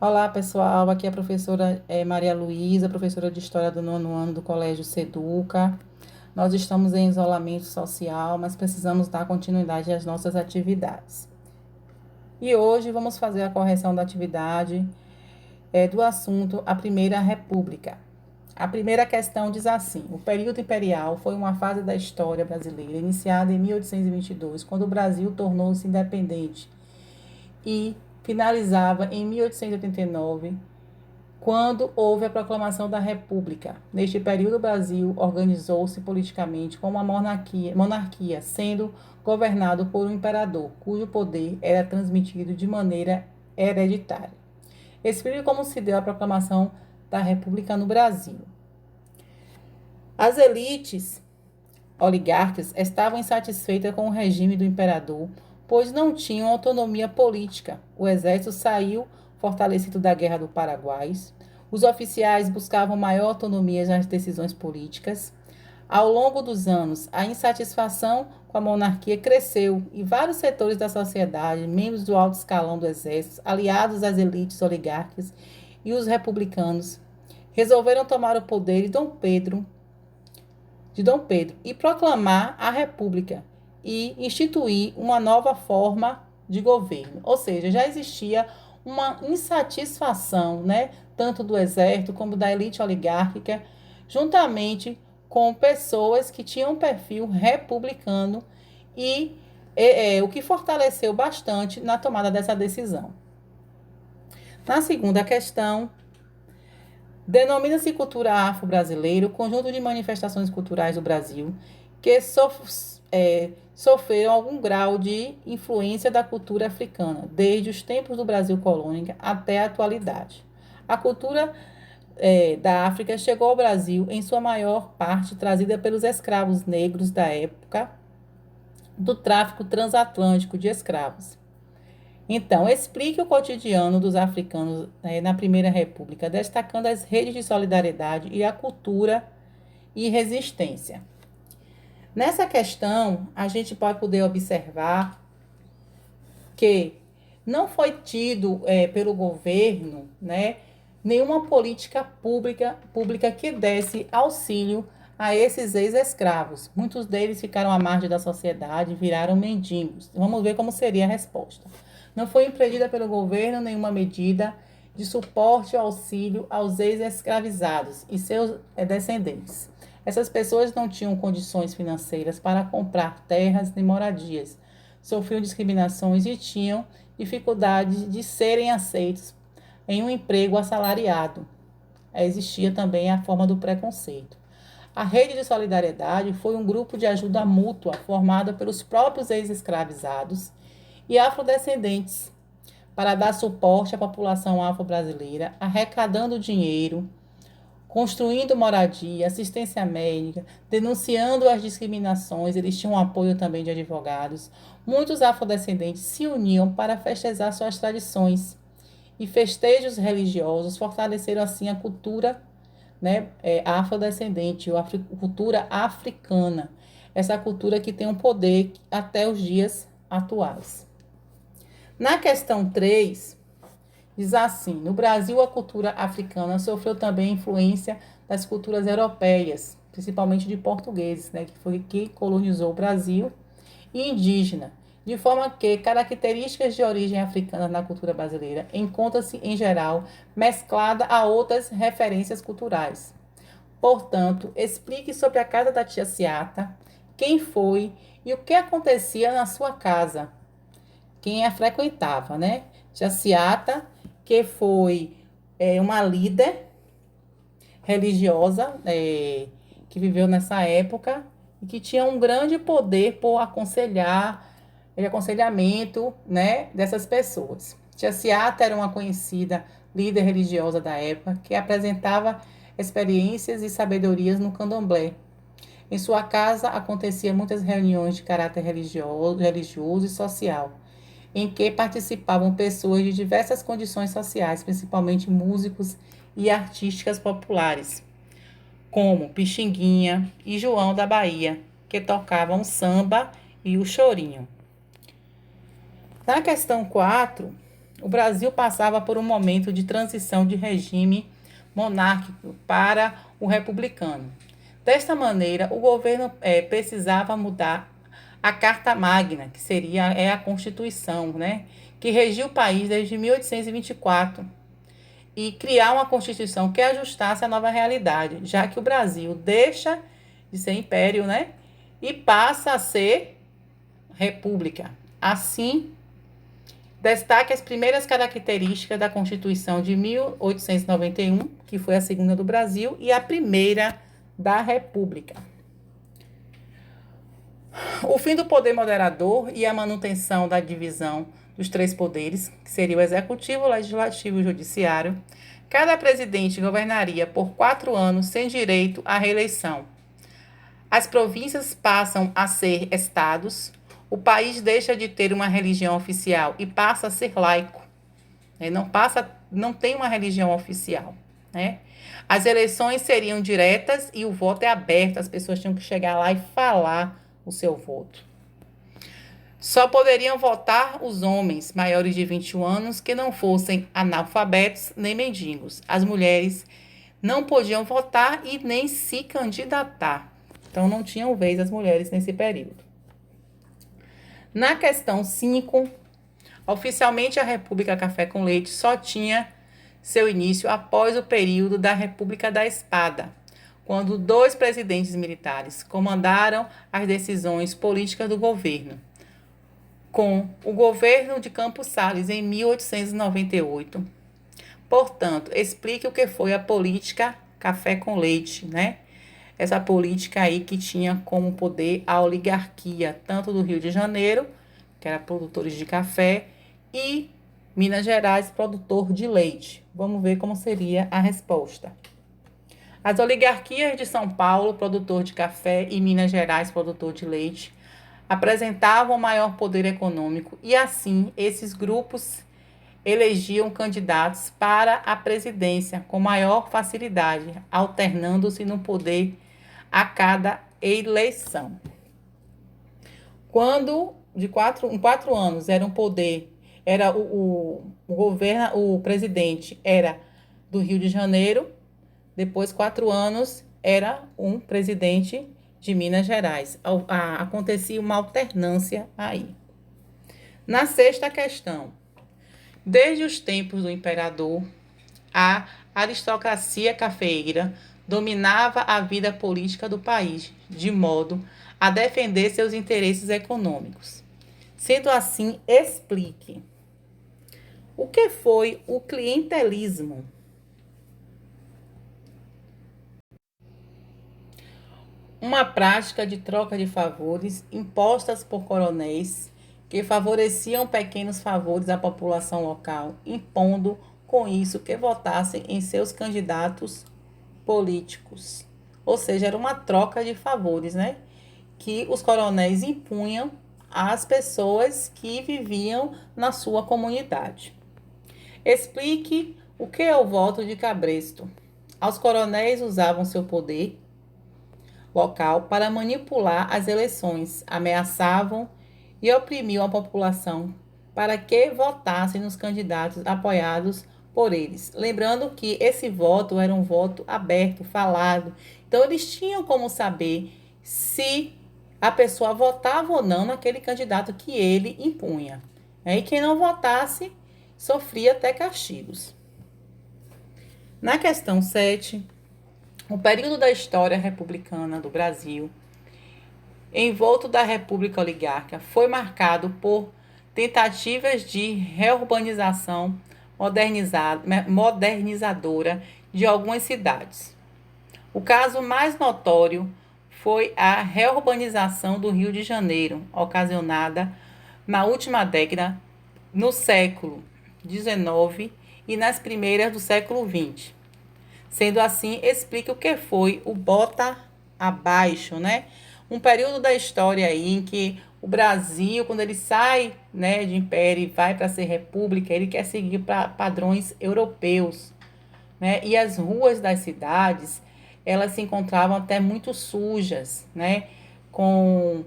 Olá, pessoal. Aqui é a professora Maria Luísa, professora de História do nono ano do Colégio Seduca. Nós estamos em isolamento social, mas precisamos dar continuidade às nossas atividades. E hoje vamos fazer a correção da atividade do assunto A Primeira República. A primeira questão diz assim: o período imperial foi uma fase da história brasileira iniciada em 1822, quando o Brasil tornou-se independente, e finalizava em 1889, quando houve a proclamação da República. Neste período, o Brasil organizou-se politicamente como uma monarquia, sendo governado por um imperador, cujo poder era transmitido de maneira hereditária. Explique como se deu a proclamação da República no Brasil. As elites oligarcas estavam insatisfeitas com o regime do imperador, pois não tinham autonomia política. O exército saiu fortalecido da Guerra do Paraguai. Os oficiais buscavam maior autonomia nas decisões políticas. Ao longo dos anos, a insatisfação com a monarquia cresceu e vários setores da sociedade, membros do alto escalão do exército, aliados às elites oligárquicas e os republicanos, resolveram tomar o poder de Dom Pedro e proclamar a República e instituir uma nova forma de governo. Ou seja, já existia uma insatisfação, né, tanto do exército como da elite oligárquica, juntamente com pessoas que tinham um perfil republicano e o que fortaleceu bastante na tomada dessa decisão. Na segunda questão, denomina-se cultura afro-brasileira o conjunto de manifestações culturais do Brasil que sofreram algum grau de influência da cultura africana, desde os tempos do Brasil colônia até a atualidade. A cultura da África chegou ao Brasil, em sua maior parte trazida pelos escravos negros da época do tráfico transatlântico de escravos. Então, explique o cotidiano dos africanos na Primeira República, destacando as redes de solidariedade e a cultura e resistência. Nessa questão, a gente pode poder observar que não foi tido pelo governo, né, nenhuma política pública que desse auxílio a esses ex-escravos. Muitos deles ficaram à margem da sociedade e viraram mendigos. Vamos ver como seria a resposta. Não foi empreendida pelo governo nenhuma medida de suporte ou auxílio aos ex-escravizados e seus descendentes. Essas pessoas não tinham condições financeiras para comprar terras nem moradias, sofriam discriminações e tinham dificuldade de serem aceitos em um emprego assalariado. Existia também a forma do preconceito. A Rede de Solidariedade foi um grupo de ajuda mútua formado pelos próprios ex-escravizados e afrodescendentes para dar suporte à população afro-brasileira, arrecadando dinheiro, construindo moradia, assistência médica, denunciando as discriminações. Eles tinham apoio também de advogados. Muitos afrodescendentes se uniam para festejar suas tradições e festejos religiosos fortaleceram assim a cultura, né, afrodescendente, ou cultura africana. Essa cultura que tem um poder até os dias atuais. Na questão 3, diz assim: no Brasil, a cultura africana sofreu também influência das culturas europeias, principalmente de portugueses, né, que foi que colonizou o Brasil, e indígena, de forma que características de origem africana na cultura brasileira encontram-se, em geral, mesclada a outras referências culturais. Portanto, explique sobre a casa da tia Ciata, quem foi e o que acontecia na sua casa, quem a frequentava, né? Tia Ciata, que foi uma líder religiosa que viveu nessa época e que tinha um grande poder por aconselhamento, né, dessas pessoas. Tia Ciata era uma conhecida líder religiosa da época que apresentava experiências e sabedorias no candomblé. Em sua casa aconteciam muitas reuniões de caráter religioso e social, em que participavam pessoas de diversas condições sociais, principalmente músicos e artísticas populares, como Pixinguinha e João da Bahia, que tocavam samba e o chorinho. Na questão 4, O Brasil passava por um momento de transição de regime monárquico para o republicano. Desta maneira, o governo precisava mudar a Carta Magna, que seria a Constituição, né, que regia o país desde 1824, e criar uma Constituição que ajustasse a nova realidade, já que o Brasil deixa de ser império, né, e passa a ser república. Assim, destaque as primeiras características da Constituição de 1891, que foi a segunda do Brasil, e a primeira da República. O fim do poder moderador e a manutenção da divisão dos três poderes, que seria o executivo, o legislativo e o judiciário. Cada presidente governaria por 4 anos sem direito à reeleição. As províncias passam a ser estados. O país deixa de ter uma religião oficial e passa a ser laico. Não tem uma religião oficial, né? As eleições seriam diretas e o voto é aberto. As pessoas tinham que chegar lá e falar o seu voto. Só poderiam votar os homens maiores de 21 anos que não fossem analfabetos nem mendigos. As mulheres não podiam votar e nem se candidatar. Então, não tinham vez as mulheres nesse período. Na questão 5, oficialmente a República Café com Leite só tinha seu início após o período da República da Espada, quando 2 presidentes militares comandaram as decisões políticas do governo. Com o governo de Campos Salles em 1898. Portanto, explique o que foi a política café com leite, né? Essa política aí que tinha como poder a oligarquia, tanto do Rio de Janeiro, que era produtores de café, e Minas Gerais, produtor de leite. Vamos ver como seria a resposta. As oligarquias de São Paulo, produtor de café, e Minas Gerais, produtor de leite, apresentavam maior poder econômico e, assim, esses grupos elegiam candidatos para a presidência com maior facilidade, alternando-se no poder a cada eleição. Quando em 4 anos era um poder, era o presidente era do Rio de Janeiro, depois 4 anos era um presidente de Minas Gerais. Acontecia uma alternância aí. Na 6ª questão, desde os tempos do imperador, a aristocracia cafeeira dominava a vida política do país, de modo a defender seus interesses econômicos. Sendo assim, explique o que foi o clientelismo. Uma prática de troca de favores impostas por coronéis que favoreciam pequenos favores à população local, impondo com isso que votassem em seus candidatos políticos. Ou seja, era uma troca de favores, né? Que os coronéis impunham às pessoas que viviam na sua comunidade. Explique o que é o voto de cabresto. Os coronéis usavam seu poder local para manipular as eleições, ameaçavam e oprimiam a população para que votassem nos candidatos apoiados por eles. Lembrando que esse voto era um voto aberto, falado. Então, eles tinham como saber se a pessoa votava ou não naquele candidato que ele impunha. E quem não votasse sofria até castigos. Na questão 7, o período da história republicana do Brasil, envolto da República Oligárquica, foi marcado por tentativas de reurbanização modernizadora de algumas cidades. O caso mais notório foi a reurbanização do Rio de Janeiro, ocasionada na última década, no século XIX e nas primeiras do século XX. Sendo assim, explique o que foi o bota abaixo, né? Um período da história aí em que o Brasil, quando ele sai, né, de império e vai para ser república, ele quer seguir para padrões europeus, né? E as ruas das cidades, elas se encontravam até muito sujas, né? Com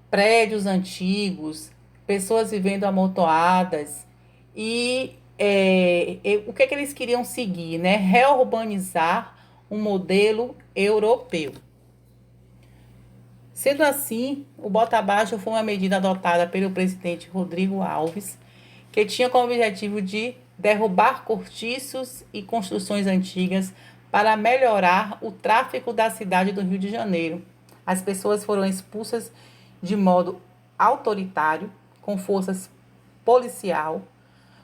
prédios antigos, pessoas vivendo amontoadas e o que eles queriam seguir, né? Reurbanizar um modelo europeu. Sendo assim, o Bota Abaixo foi uma medida adotada pelo presidente Rodrigo Alves, que tinha como objetivo de derrubar cortiços e construções antigas para melhorar o tráfego da cidade do Rio de Janeiro. As pessoas foram expulsas de modo autoritário, com policial,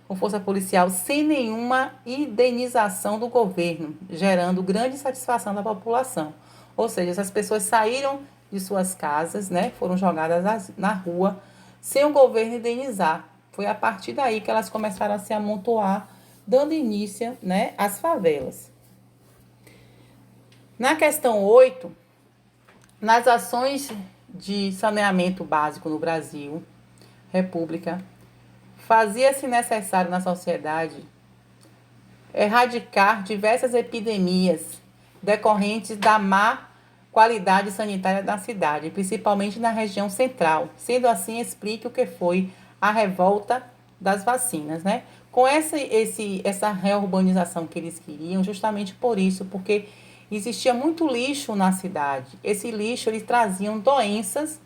com força policial, sem nenhuma indenização do governo, gerando grande satisfação da população. Ou seja, essas pessoas saíram de suas casas, né, foram jogadas na rua, sem o governo indenizar. Foi a partir daí que elas começaram a se amontoar, dando início, né, às favelas. Na questão 8, nas ações de saneamento básico no Brasil, República, fazia-se necessário na sociedade erradicar diversas epidemias decorrentes da má qualidade sanitária da cidade, principalmente na região central. Sendo assim, explique o que foi a revolta das vacinas, né? Com essa reurbanização que eles queriam, justamente por isso, porque existia muito lixo na cidade. Esse lixo, eles traziam doenças,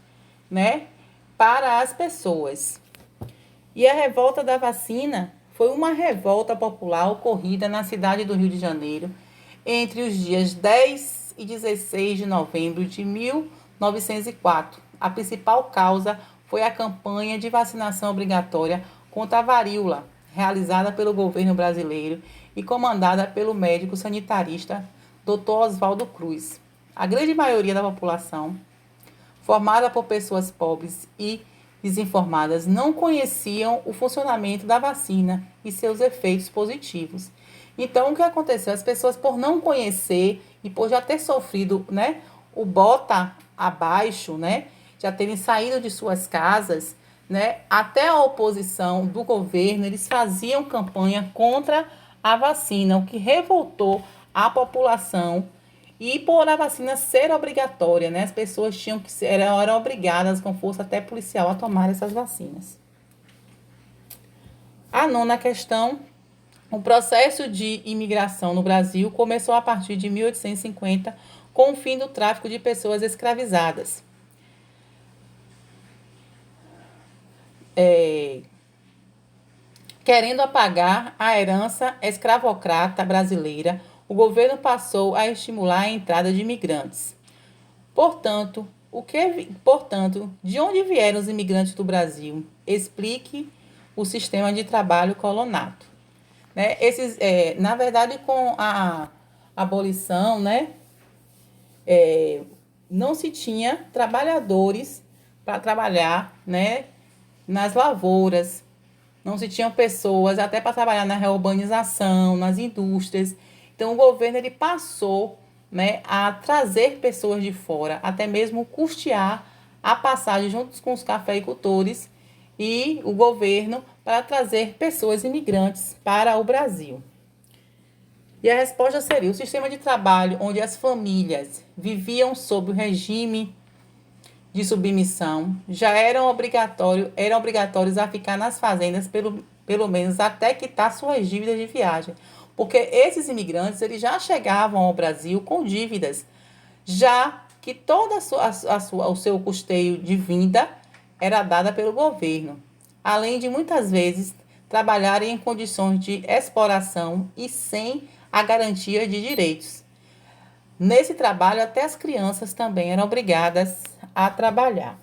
né, para as pessoas. E a revolta da vacina foi uma revolta popular ocorrida na cidade do Rio de Janeiro entre os dias 10 e 16 de novembro de 1904. A principal causa foi a campanha de vacinação obrigatória contra a varíola, realizada pelo governo brasileiro e comandada pelo médico sanitarista Dr. Oswaldo Cruz. A grande maioria da população, formada por pessoas pobres e desinformadas, não conheciam o funcionamento da vacina e seus efeitos positivos. Então, o que aconteceu? As pessoas, por não conhecer e por já ter sofrido, né, o bota abaixo, né, já terem saído de suas casas, né, até a oposição do governo, eles faziam campanha contra a vacina, o que revoltou a população. E por a vacina ser obrigatória, né, as pessoas tinham que ser, eram obrigadas com força até policial a tomar essas vacinas. A nona questão: o processo de imigração no Brasil começou a partir de 1850, com o fim do tráfico de pessoas escravizadas. Querendo apagar a herança escravocrata brasileira, o governo passou a estimular a entrada de imigrantes. Portanto, de onde vieram os imigrantes do Brasil? Explique o sistema de trabalho colonado. Né? Na verdade, com a abolição, né, não se tinha trabalhadores para trabalhar, né, nas lavouras, não se tinham pessoas até para trabalhar na reurbanização, nas indústrias. Então, o governo ele passou, né, a trazer pessoas de fora, até mesmo custear a passagem juntos com os cafeicultores e o governo para trazer pessoas imigrantes para o Brasil. E a resposta seria: o sistema de trabalho onde as famílias viviam sob o regime de submissão já eram obrigatórios a ficar nas fazendas pelo menos até quitar suas dívidas de viagem. Porque esses imigrantes eles já chegavam ao Brasil com dívidas, já que todo o seu custeio de vinda era dada pelo governo, além de muitas vezes trabalharem em condições de exploração e sem a garantia de direitos. Nesse trabalho, até as crianças também eram obrigadas a trabalhar.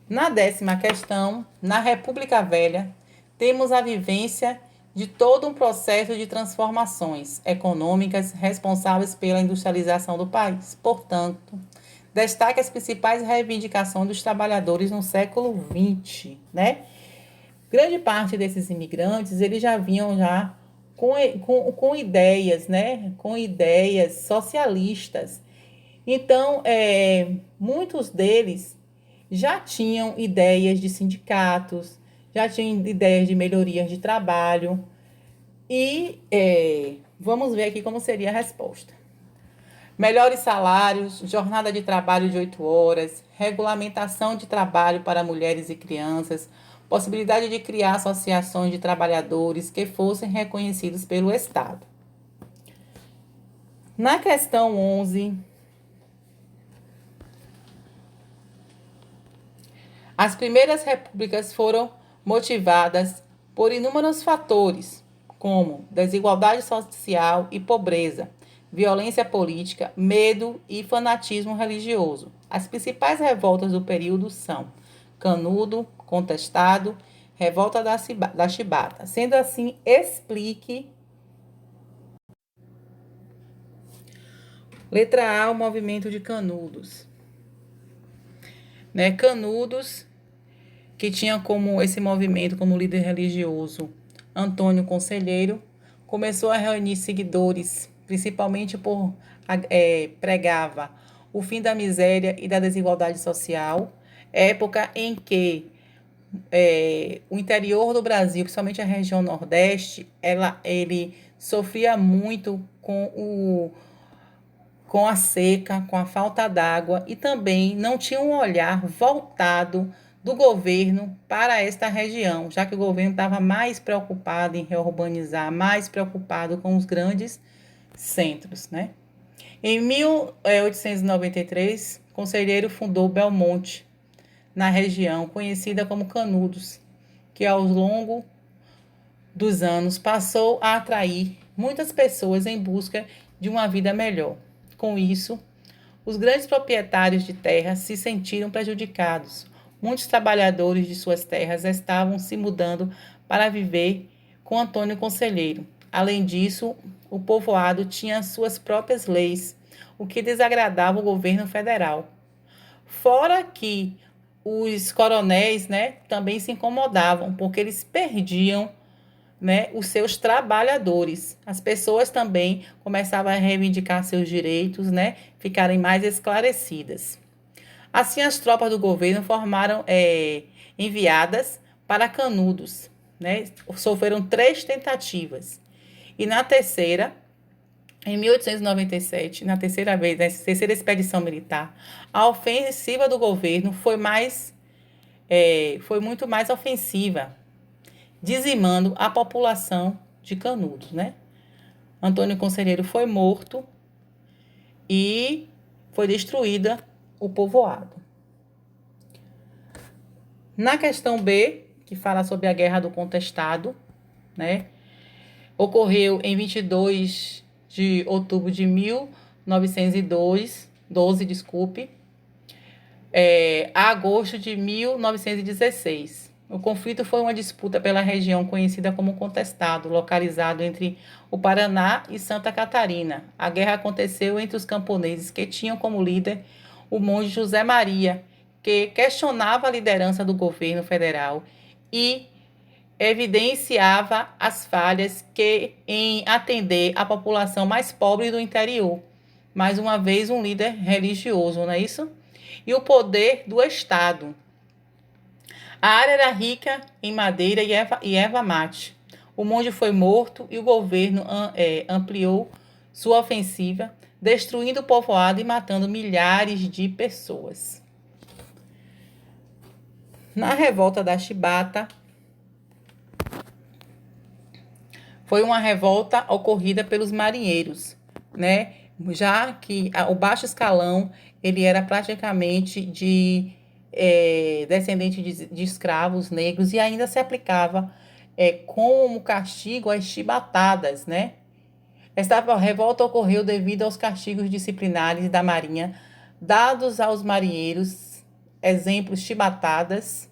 Na 10ª questão, na República Velha, temos a vivência de todo um processo de transformações econômicas responsáveis pela industrialização do país. Portanto, destaque as principais reivindicações dos trabalhadores no século XX, né? Grande parte desses imigrantes, eles já vinham com ideias, né? Com ideias socialistas. Então, muitos deles já tinham ideias de sindicatos, já tinham ideias de melhorias de trabalho. E vamos ver aqui como seria a resposta. Melhores salários, jornada de trabalho de 8 horas, regulamentação de trabalho para mulheres e crianças, possibilidade de criar associações de trabalhadores que fossem reconhecidos pelo Estado. Na questão 11, as primeiras repúblicas foram motivadas por inúmeros fatores, como desigualdade social e pobreza, violência política, medo e fanatismo religioso. As principais revoltas do período são Canudo, Contestado, Revolta da Chibata. Sendo assim, explique. Letra A, o movimento de Canudos. Canudos, que tinha como esse movimento como líder religioso Antônio Conselheiro, começou a reunir seguidores, principalmente pregava o fim da miséria e da desigualdade social, época em que o interior do Brasil, principalmente a região Nordeste, ele sofria muito com a seca, com a falta d'água e também não tinha um olhar voltado do governo para esta região, já que o governo estava mais preocupado em reurbanizar, mais preocupado com os grandes centros, né? Em 1893, Conselheiro fundou Belmonte, na região conhecida como Canudos, que ao longo dos anos passou a atrair muitas pessoas em busca de uma vida melhor. Com isso, os grandes proprietários de terras se sentiram prejudicados. Muitos trabalhadores de suas terras estavam se mudando para viver com Antônio Conselheiro. Além disso, o povoado tinha suas próprias leis, o que desagradava o governo federal. Fora que os coronéis, também se incomodavam, porque eles perdiam, os seus trabalhadores. As pessoas também começavam a reivindicar seus direitos, ficarem mais esclarecidas. Assim, as tropas do governo enviadas para Canudos, sofreram 3 tentativas. E na terceira, em 1897, na terceira vez, na terceira expedição militar, a ofensiva do governo foi muito mais ofensiva, dizimando a população de Canudos, Antônio Conselheiro foi morto e foi destruída o povoado. Na questão B, que fala sobre a Guerra do Contestado, ocorreu em 22 de outubro de 1912, a agosto de 1916. O conflito foi uma disputa pela região conhecida como Contestado, localizado entre o Paraná e Santa Catarina. A guerra aconteceu entre os camponeses que tinham como líder o monge José Maria, que questionava a liderança do governo federal e evidenciava as falhas em atender a população mais pobre do interior. Mais uma vez, um líder religioso, não é isso? E o poder do Estado. A área era rica em madeira e erva mate. O monge foi morto e o governo ampliou sua ofensiva, destruindo o povoado e matando milhares de pessoas. Na revolta da Chibata, foi uma revolta ocorrida pelos marinheiros, já que o baixo escalão ele era praticamente descendente de escravos negros e ainda se aplicava como castigo as chibatadas, Esta revolta ocorreu devido aos castigos disciplinares da Marinha dados aos marinheiros, exemplos chibatadas.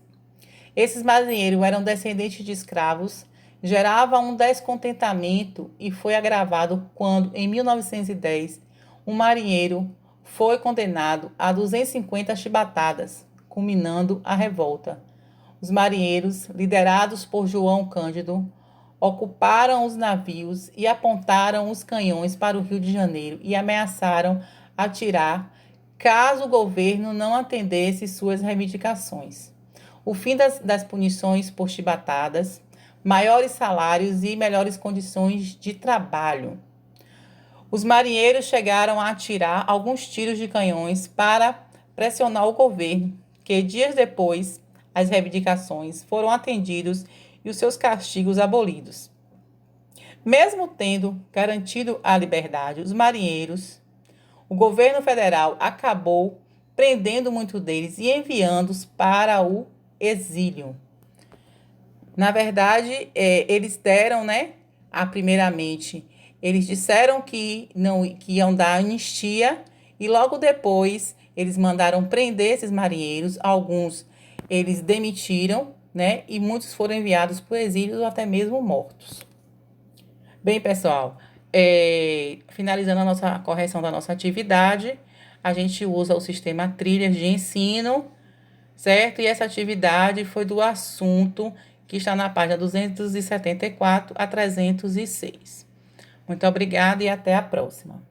Esses marinheiros eram descendentes de escravos, gerava um descontentamento e foi agravado quando, em 1910, um marinheiro foi condenado a 250 chibatadas, culminando a revolta. Os marinheiros, liderados por João Cândido, ocuparam os navios e apontaram os canhões para o Rio de Janeiro e ameaçaram atirar caso o governo não atendesse suas reivindicações. O fim das punições por chibatadas, maiores salários e melhores condições de trabalho. Os marinheiros chegaram a atirar alguns tiros de canhões para pressionar o governo, que dias depois as reivindicações foram atendidos e os seus castigos abolidos. Mesmo tendo garantido a liberdade, os marinheiros, o governo federal acabou prendendo muitos deles e enviando-os para o exílio. Na verdade, eles deram, primeiramente, eles disseram que iam dar anistia e logo depois eles mandaram prender esses marinheiros. Alguns eles demitiram, e muitos foram enviados para o exílio ou até mesmo mortos. Bem, pessoal, finalizando a nossa correção da nossa atividade, a gente usa o sistema Trilhas de ensino, certo? E essa atividade foi do assunto que está na página 274 a 306. Muito obrigada e até a próxima.